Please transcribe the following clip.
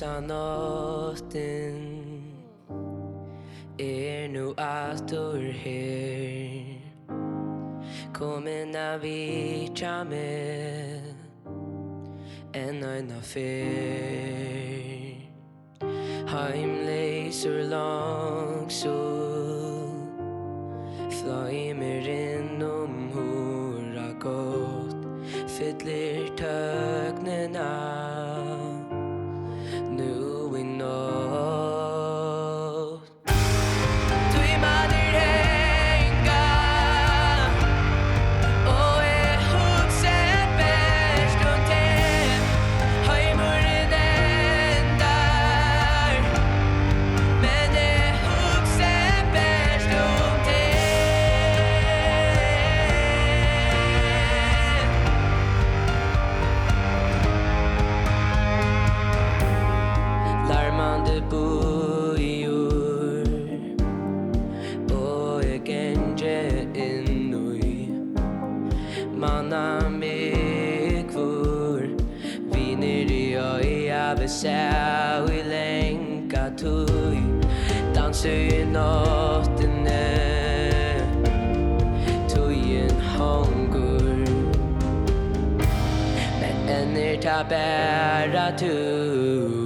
nóttin nú aftur her komin að vitja mig enn eina ferð heimleysur langsur fløy mér inn húra gott fyllir tøgnina nú í nótt Sá í lenga tøy dansu í nóttini tøyin hongur men enn ta bæra tú